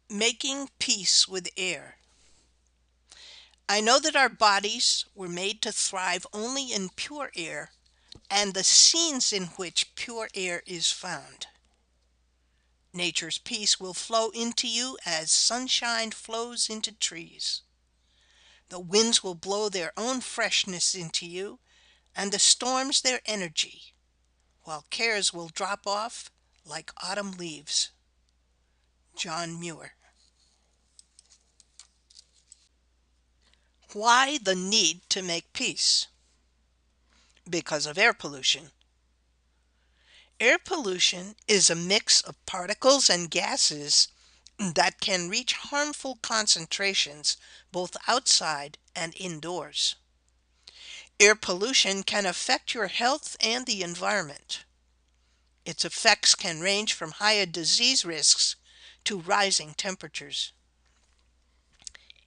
Making peace with air. I know that our bodies were made to thrive only in pure air and the scenes in which pure air is found. Nature's peace will flow into you as sunshine flows into trees. The winds will blow their own freshness into you, and the storms their energy, while cares will drop off like autumn leaves. John Muir. Why the need to make peace? Because of air pollution. Air pollution is a mix of particles and gases that can reach harmful concentrations both outside and indoors. Air pollution can affect your health and the environment. Its effects can range from higher disease risks to rising temperatures.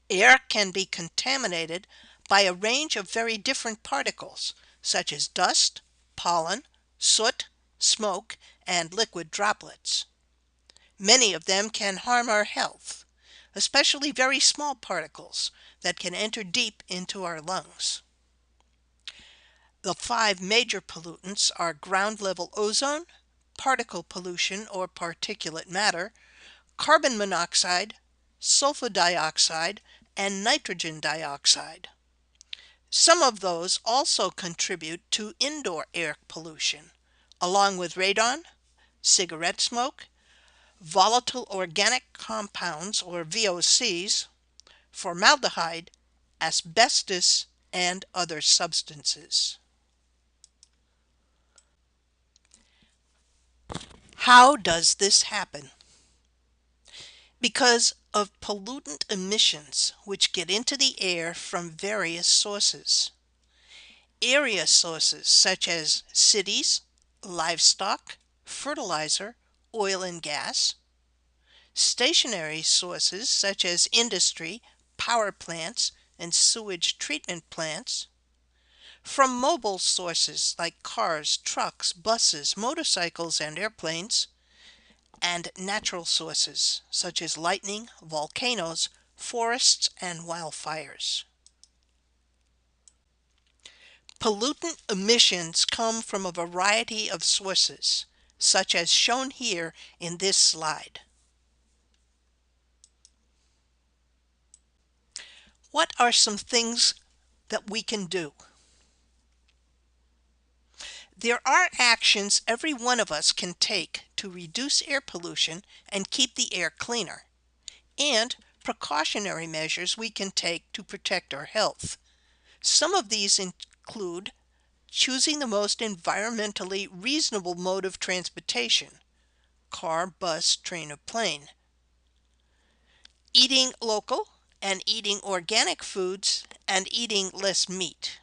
Air can be contaminated by a range of very different particles, such as dust, pollen, soot, smoke, and liquid droplets. Many of them can harm our health, especially very small particles that can enter deep into our lungs. The five major pollutants are ground level ozone, particle pollution or particulate matter, carbon monoxide, sulfur dioxide, and nitrogen dioxide. Some of those also contribute to indoor air pollution, along with radon, cigarette smoke, volatile organic compounds or VOCs, formaldehyde, asbestos, and other substances. How does this happen? Because of pollutant emissions which get into the air from various sources. Area sources such as cities, livestock, fertilizer, oil and gas. Stationary sources such as industry, power plants, and sewage treatment plants. From mobile sources like cars, trucks, buses, motorcycles, and airplanes. And natural sources such as lightning, volcanoes, forests, and wildfires. Pollutant emissions come from a variety of sources, such as shown here in this slide. What are some things that we can do? There are actions every one of us can take to reduce air pollution and keep the air cleaner, and precautionary measures we can take to protect our health. Some of these include choosing the most environmentally reasonable mode of transportation, car, bus, train, or plane, eating local and eating organic foods, and eating less meat.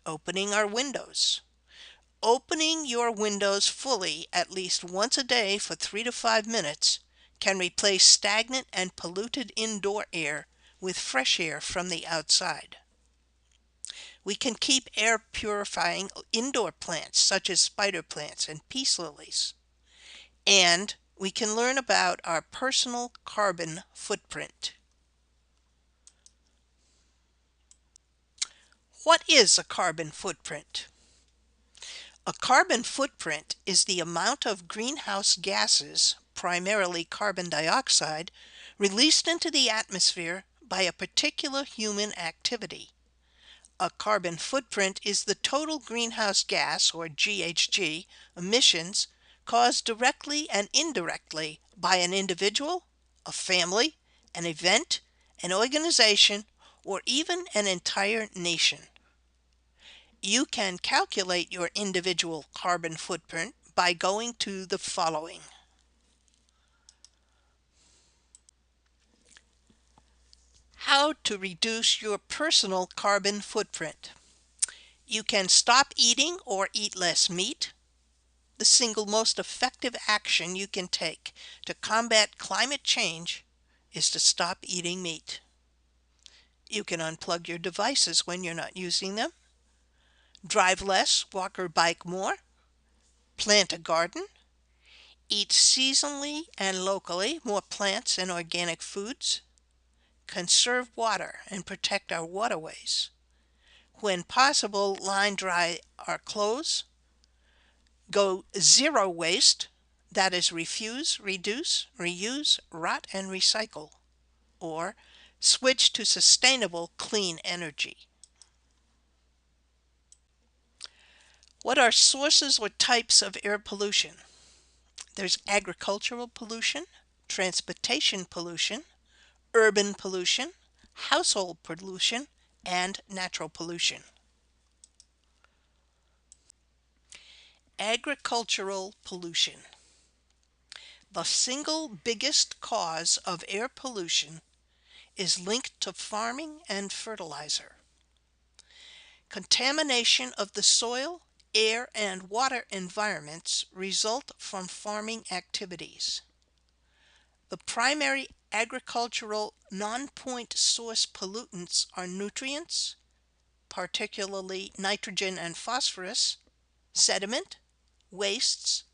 Opening our windows. Opening your windows fully at least once a day for 3 to 5 minutes can replace stagnant and polluted indoor air with fresh air from the outside. We can keep air purifying indoor plants such as spider plants and peace lilies. And we can learn about our personal carbon footprint. What is a carbon footprint? A carbon footprint is the amount of greenhouse gases, primarily carbon dioxide, released into the atmosphere by a particular human activity. A carbon footprint is the total greenhouse gas, or GHG, emissions caused directly and indirectly by an individual, a family, an event, an organization, or even an entire nation. You can calculate your individual carbon footprint by going to the following. How to reduce your personal carbon footprint. You can stop eating or eat less meat. The single most effective action you can take to combat climate change is to stop eating meat. You can unplug your devices when you're not using them. Drive less, walk or bike more. Plant a garden. Eat seasonally and locally more plants and organic foods. Conserve water and protect our waterways. When possible, line dry our clothes. Go zero waste, that is, refuse, reduce, reuse, rot, and recycle. Or switch to sustainable clean energy. What are sources or types of air pollution? There's agricultural pollution, transportation pollution, urban pollution, household pollution, and natural pollution. Agricultural pollution. The single biggest cause of air pollution is linked to farming and fertilizer. Contamination of the soil, air, and water environments result from farming activities. The primary agricultural non-point source pollutants are nutrients, particularly nitrogen and phosphorus, sediment, wastes,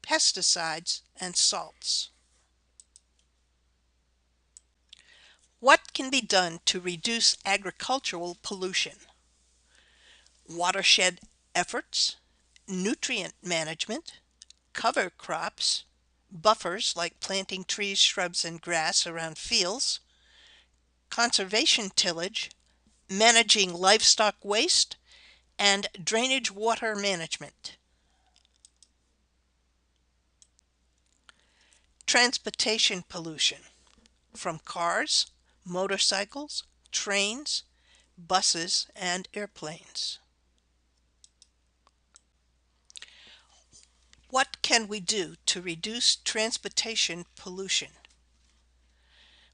pesticides, and salts. What can be done to reduce agricultural pollution? Watershed efforts, nutrient management, cover crops, buffers like planting trees, shrubs, and grass around fields, conservation tillage, managing livestock waste, and drainage water management. Transportation pollution from cars, motorcycles, trains, buses, and airplanes. What can we do to reduce transportation pollution?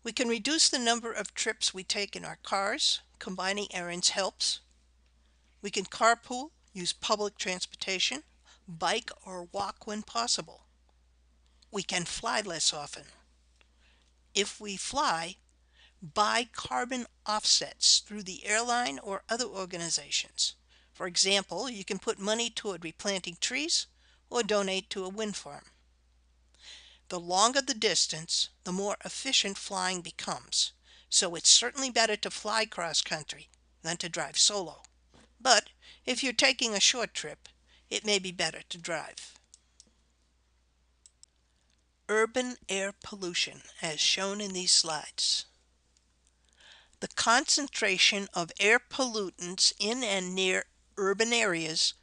We can reduce the number of trips we take in our cars. Combining errands helps. We can carpool, use public transportation, bike or walk when possible. We can fly less often. If we fly, buy carbon offsets through the airline or other organizations. For example, you can put money toward replanting trees or donate to a wind farm. The longer the distance, the more efficient flying becomes. So it's certainly better to fly cross country than to drive solo. But if you're taking a short trip, it may be better to drive. Urban air pollution, as shown in these slides. The concentration of air pollutants in and near urban areas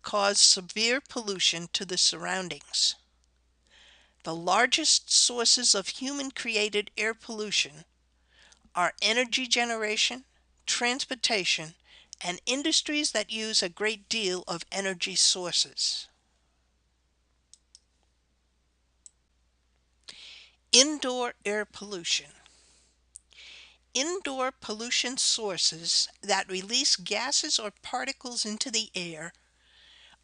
cause severe pollution to the surroundings. The largest sources of human-created air pollution are energy generation, transportation, and industries that use a great deal of energy sources. Indoor air pollution. Indoor pollution sources that release gases or particles into the air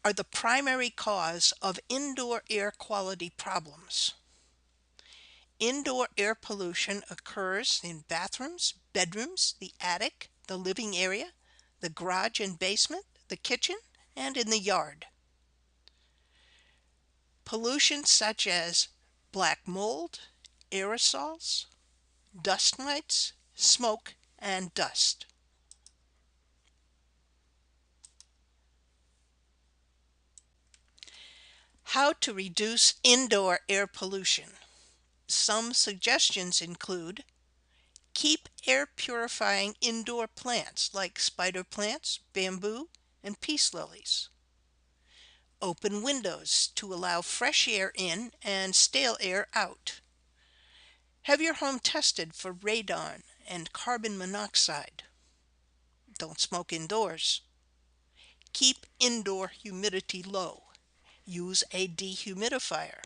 are the primary cause of indoor air quality problems. Indoor air pollution occurs in bathrooms, bedrooms, the attic, the living area, the garage and basement, the kitchen, and in the yard. Pollution such as black mold, aerosols, dust mites, smoke, and dust. How to reduce indoor air pollution. Some suggestions include: keep air purifying indoor plants like spider plants, bamboo, and peace lilies. Open windows to allow fresh air in and stale air out. Have your home tested for radon and carbon monoxide. Don't smoke indoors. Keep indoor humidity low. Use a dehumidifier.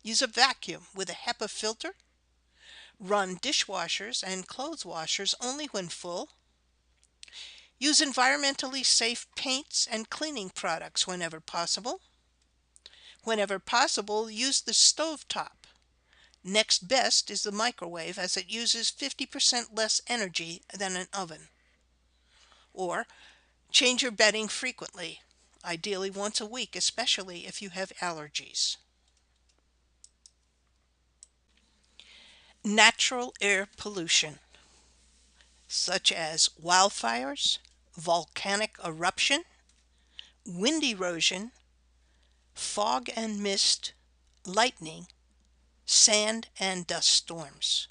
Use a vacuum with a HEPA filter. Run dishwashers and clothes washers only when full. Use environmentally safe paints and cleaning products whenever possible. Whenever possible, use the stove top. Next best is the microwave, as it uses 50% less energy than an oven. Or change your bedding frequently, ideally once a week, especially if you have allergies. Natural air pollution, such as wildfires, volcanic eruption, wind erosion, fog and mist, lightning, sand and dust storms.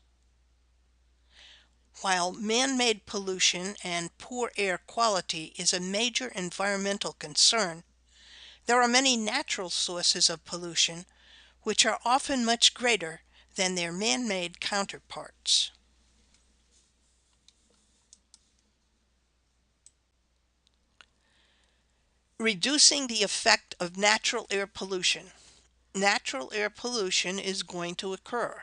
While man-made pollution and poor air quality is a major environmental concern, there are many natural sources of pollution which are often much greater than their man-made counterparts. Reducing the effect of natural air pollution. Natural air pollution is going to occur.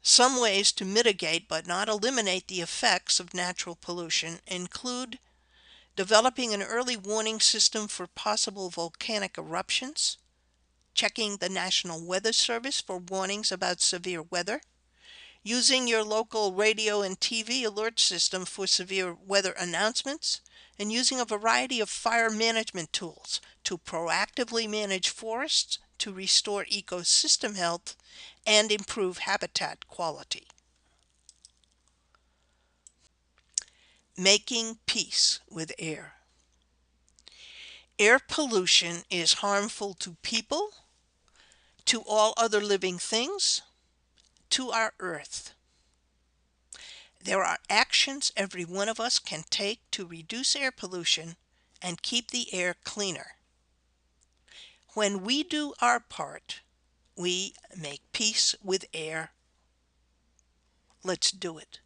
Some ways to mitigate but not eliminate the effects of natural pollution include developing an early warning system for possible volcanic eruptions, checking the National Weather Service for warnings about severe weather, using your local radio and TV alert system for severe weather announcements, and using a variety of fire management tools to proactively manage forests to restore ecosystem health and improve habitat quality. Making peace with air. Air pollution is harmful to people, to all other living things, to our earth. There are actions every one of us can take to reduce air pollution and keep the air cleaner. When we do our part, we make peace with air. Let's do it.